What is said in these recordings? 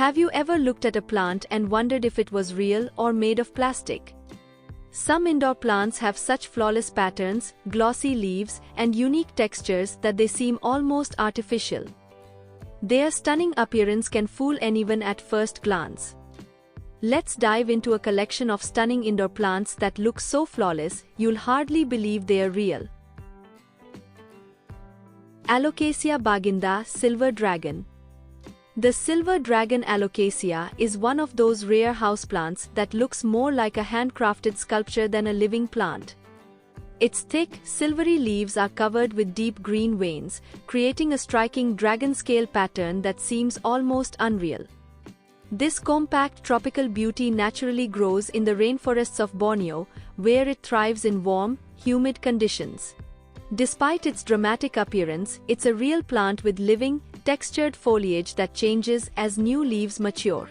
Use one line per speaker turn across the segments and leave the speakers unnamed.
Have you ever looked at a plant and wondered if it was real or made of plastic? Some indoor plants have such flawless patterns, glossy leaves, and unique textures that they seem almost artificial. Their stunning appearance can fool anyone at first glance. Let's dive into a collection of stunning indoor plants that look so flawless, you'll hardly believe they are real. Alocasia baginda Silver Dragon. The silver dragon Alocasia is one of those rare houseplants that looks more like a handcrafted sculpture than a living plant. Its thick, silvery leaves are covered with deep green veins, creating a striking dragon-scale pattern that seems almost unreal. This compact tropical beauty naturally grows in the rainforests of Borneo, where it thrives in warm, humid conditions. Despite its dramatic appearance, it's a real plant with living, textured foliage that changes as new leaves mature.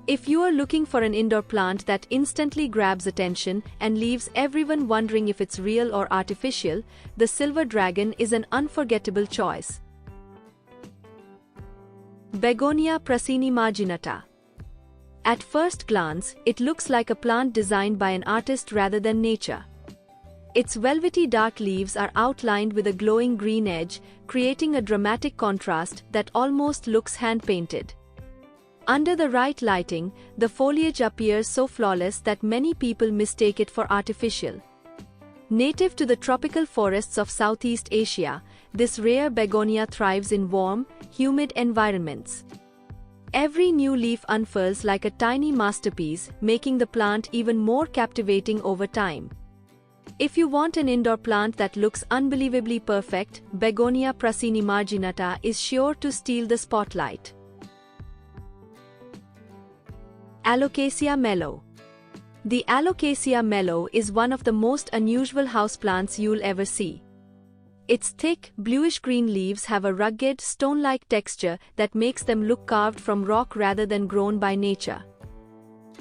If you are looking for an indoor plant that instantly grabs attention and leaves everyone wondering if it's real or artificial, the silver dragon is an unforgettable choice. Begonia prasinimajinata. At first glance, it looks like a plant designed by an artist rather than nature. Its velvety dark leaves are outlined with a glowing green edge, creating a dramatic contrast that almost looks hand-painted. Under the right lighting, the foliage appears so flawless that many people mistake it for artificial. Native to the tropical forests of Southeast Asia, this rare begonia thrives in warm, humid environments. Every new leaf unfurls like a tiny masterpiece, making the plant even more captivating over time. If you want an indoor plant that looks unbelievably perfect, Begonia prasinimajinata is sure to steal the spotlight. Alocasia mellow. The Alocasia mellow is one of the most unusual houseplants you'll ever see. Its thick, bluish-green leaves have a rugged, stone-like texture that makes them look carved from rock rather than grown by nature.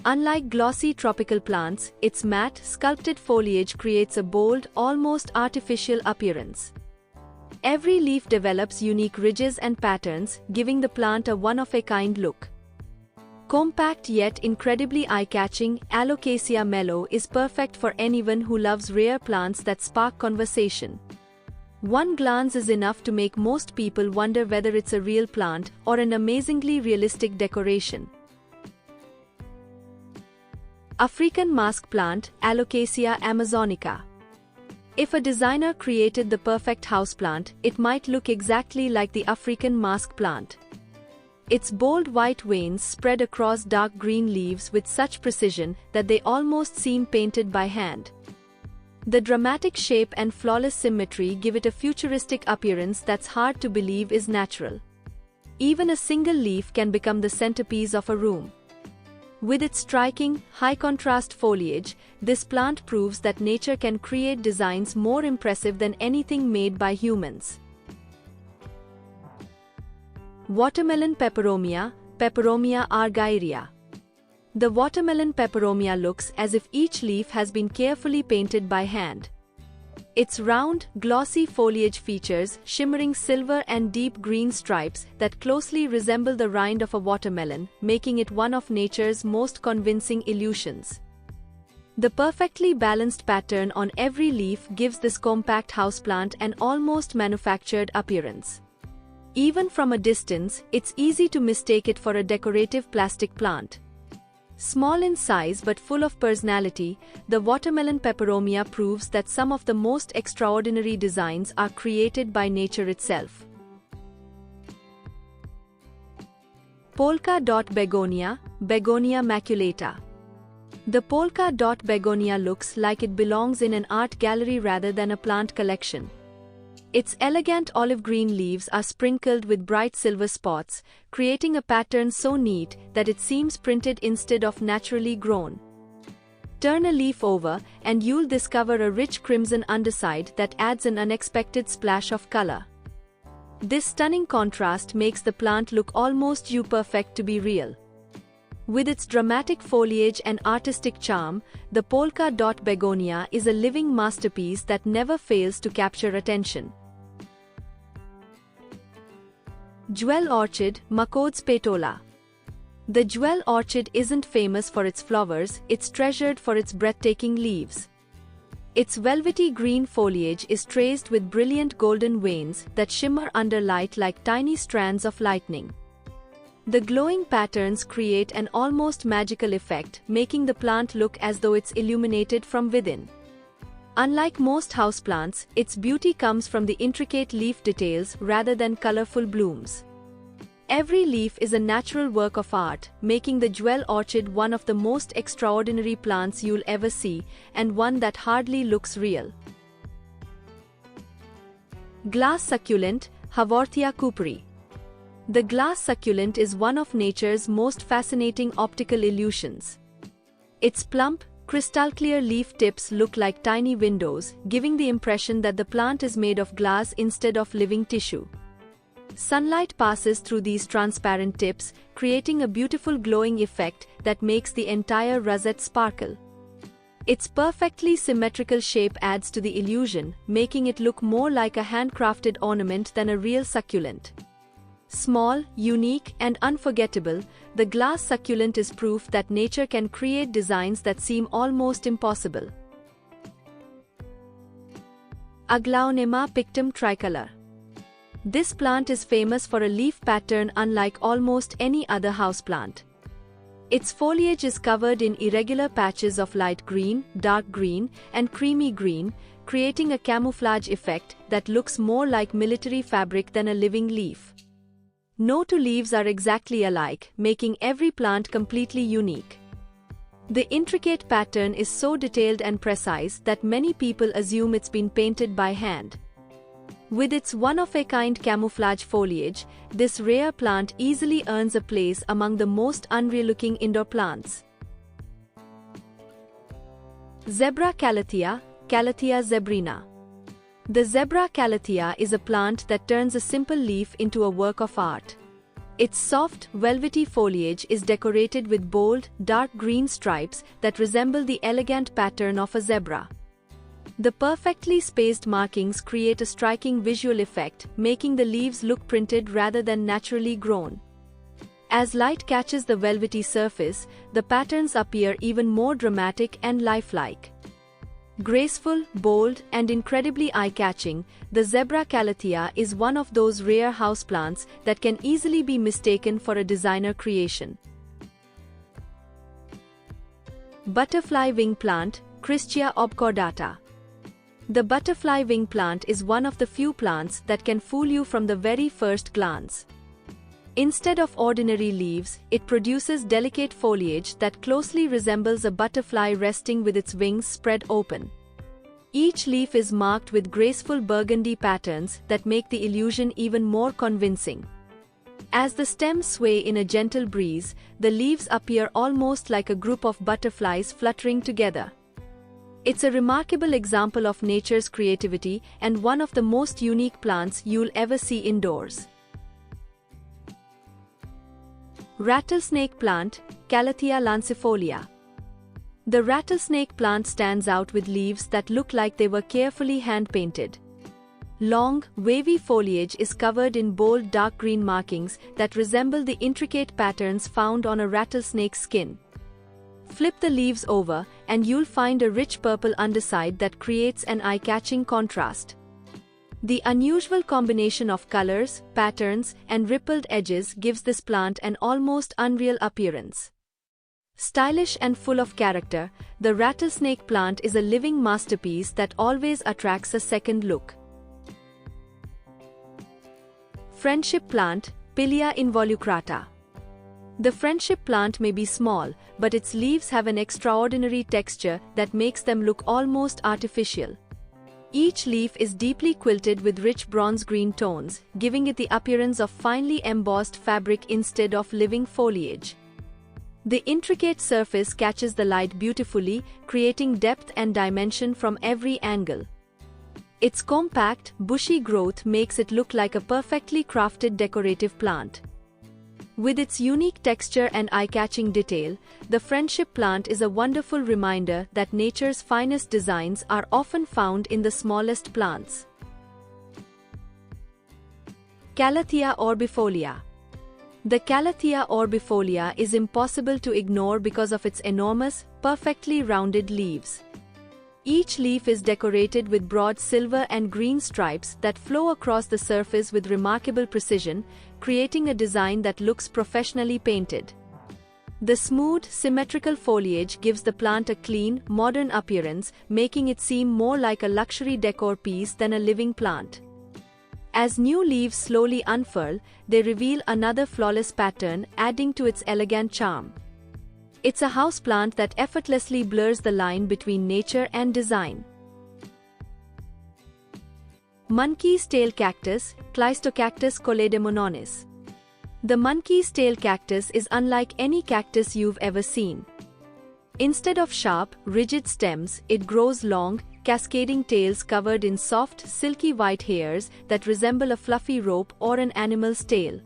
Unlike glossy tropical plants, its matte, sculpted foliage creates a bold, almost artificial appearance. Every leaf develops unique ridges and patterns, giving the plant a one-of-a-kind look. Compact yet incredibly eye-catching, Alocasia mellow is perfect for anyone who loves rare plants that spark conversation. One glance is enough to make most people wonder whether it's a real plant or an amazingly realistic decoration. African mask plant, Alocasia amazonica. If a designer created the perfect houseplant, it might look exactly like the African mask plant. Its bold white veins spread across dark green leaves with such precision that they almost seem painted by hand. The dramatic shape and flawless symmetry give it a futuristic appearance that's hard to believe is natural. Even a single leaf can become the centerpiece of a room. With its striking, high-contrast foliage, this plant proves that nature can create designs more impressive than anything made by humans. Watermelon peperomia, Peperomia argyrea. The watermelon peperomia looks as if each leaf has been carefully painted by hand. Its round, glossy foliage features shimmering silver and deep green stripes that closely resemble the rind of a watermelon, making it one of nature's most convincing illusions. The perfectly balanced pattern on every leaf gives this compact houseplant an almost manufactured appearance. Even from a distance, it's easy to mistake it for a decorative plastic plant. Small in size but full of personality, the watermelon peperomia proves that some of the most extraordinary designs are created by nature itself. Polka dot begonia, Begonia maculata. The polka dot begonia looks like it belongs in an art gallery rather than a plant collection. Its elegant olive green leaves are sprinkled with bright silver spots, creating a pattern so neat that it seems printed instead of naturally grown. Turn a leaf over, and you'll discover a rich crimson underside that adds an unexpected splash of color. This stunning contrast makes the plant look almost too perfect to be real. With its dramatic foliage and artistic charm, the polka dot begonia is a living masterpiece that never fails to capture attention. Jewel orchid, Macodes petola. The jewel orchid isn't famous for its flowers, it's treasured for its breathtaking leaves. Its velvety green foliage is traced with brilliant golden veins that shimmer under light like tiny strands of lightning. The glowing patterns create an almost magical effect, making the plant look as though it's illuminated from within. Unlike most houseplants, its beauty comes from the intricate leaf details rather than colorful blooms. Every leaf is a natural work of art, making the jewel orchid one of the most extraordinary plants you'll ever see, and one that hardly looks real. Glass succulent, Haworthia cooperi. The glass succulent is one of nature's most fascinating optical illusions. Its plump, crystal-clear leaf tips look like tiny windows, giving the impression that the plant is made of glass instead of living tissue. Sunlight passes through these transparent tips, creating a beautiful glowing effect that makes the entire rosette sparkle. Its perfectly symmetrical shape adds to the illusion, making it look more like a handcrafted ornament than a real succulent. Small, unique, and unforgettable, the glass succulent is proof that nature can create designs that seem almost impossible. Aglaonema pictum tricolor. This plant is famous for a leaf pattern unlike almost any other houseplant. Its foliage is covered in irregular patches of light green, dark green, and creamy green, creating a camouflage effect that looks more like military fabric than a living leaf. No two leaves are exactly alike, making every plant completely unique. The intricate pattern is so detailed and precise that many people assume it's been painted by hand. With its one-of-a-kind camouflage foliage, this rare plant easily earns a place among the most unreal-looking indoor plants. Zebra calathea, Calathea zebrina. The zebra calathea is a plant that turns a simple leaf into a work of art. Its soft, velvety foliage is decorated with bold, dark green stripes that resemble the elegant pattern of a zebra. The perfectly spaced markings create a striking visual effect, making the leaves look printed rather than naturally grown. As light catches the velvety surface, the patterns appear even more dramatic and lifelike. Graceful, bold, and incredibly eye-catching, the zebra calathea is one of those rare houseplants that can easily be mistaken for a designer creation. Butterfly wing plant, Christia obcordata. The butterfly wing plant is one of the few plants that can fool you from the very first glance. Instead of ordinary leaves, it produces delicate foliage that closely resembles a butterfly resting with its wings spread open. Each leaf is marked with graceful burgundy patterns that make the illusion even more convincing. As the stems sway in a gentle breeze, the leaves appear almost like a group of butterflies fluttering together. It's a remarkable example of nature's creativity and one of the most unique plants you'll ever see indoors. Rattlesnake plant, Calathea lancifolia. The rattlesnake plant stands out with leaves that look like they were carefully hand-painted. Long, wavy foliage is covered in bold dark green markings that resemble the intricate patterns found on a rattlesnake's skin. Flip the leaves over, and you'll find a rich purple underside that creates an eye-catching contrast. The unusual combination of colors, patterns, and rippled edges gives this plant an almost unreal appearance. Stylish and full of character, the rattlesnake plant is a living masterpiece that always attracts a second look. Friendship plant, Pileia involucrata. The friendship plant may be small, but its leaves have an extraordinary texture that makes them look almost artificial. Each leaf is deeply quilted with rich bronze-green tones, giving it the appearance of finely embossed fabric instead of living foliage. The intricate surface catches the light beautifully, creating depth and dimension from every angle. Its compact, bushy growth makes it look like a perfectly crafted decorative plant. With its unique texture and eye-catching detail, the friendship plant is a wonderful reminder that nature's finest designs are often found in the smallest plants. Calathea orbifolia. The Calathea orbifolia is impossible to ignore because of its enormous, perfectly rounded leaves. Each leaf is decorated with broad silver and green stripes that flow across the surface with remarkable precision, creating a design that looks professionally painted. The smooth, symmetrical foliage gives the plant a clean, modern appearance, making it seem more like a luxury decor piece than a living plant. As new leaves slowly unfurl, they reveal another flawless pattern, adding to its elegant charm. It's a houseplant that effortlessly blurs the line between nature and design. Monkey's tail cactus, Cleistocactus coleodemononis. The monkey's tail cactus is unlike any cactus you've ever seen. Instead of sharp, rigid stems, it grows long, cascading tails covered in soft, silky white hairs that resemble a fluffy rope or an animal's tail.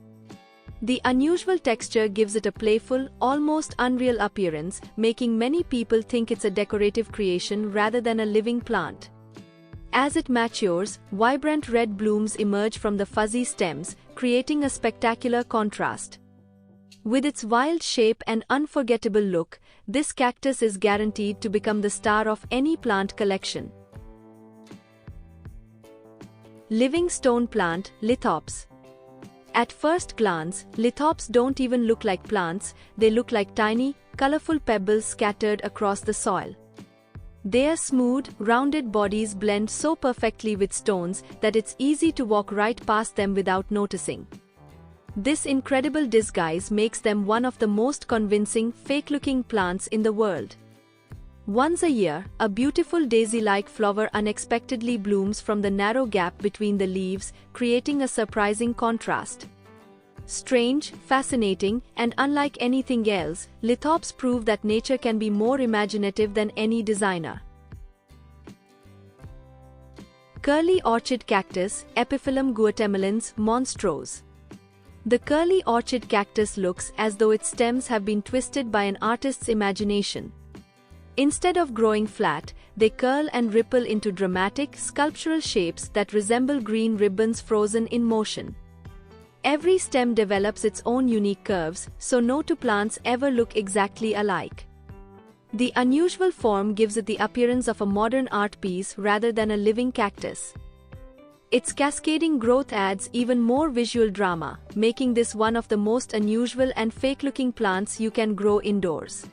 The unusual texture gives it a playful, almost unreal appearance, making many people think it's a decorative creation rather than a living plant. As it matures, vibrant red blooms emerge from the fuzzy stems, creating a spectacular contrast. With its wild shape and unforgettable look, this cactus is guaranteed to become the star of any plant collection. Living stone plant, lithops. At first glance, lithops don't even look like plants, they look like tiny, colorful pebbles scattered across the soil. Their smooth, rounded bodies blend so perfectly with stones that it's easy to walk right past them without noticing. This incredible disguise makes them one of the most convincing, fake-looking plants in the world. Once a year, a beautiful daisy-like flower unexpectedly blooms from the narrow gap between the leaves, creating a surprising contrast. Strange, fascinating, and unlike anything else, lithops prove that nature can be more imaginative than any designer. Curly orchid cactus, Epiphyllum guatemalans monstrose. The curly orchid cactus looks as though its stems have been twisted by an artist's imagination. Instead of growing flat, they curl and ripple into dramatic, sculptural shapes that resemble green ribbons frozen in motion. Every stem develops its own unique curves, so no two plants ever look exactly alike. The unusual form gives it the appearance of a modern art piece rather than a living cactus. Its cascading growth adds even more visual drama, making this one of the most unusual and fake-looking plants you can grow indoors.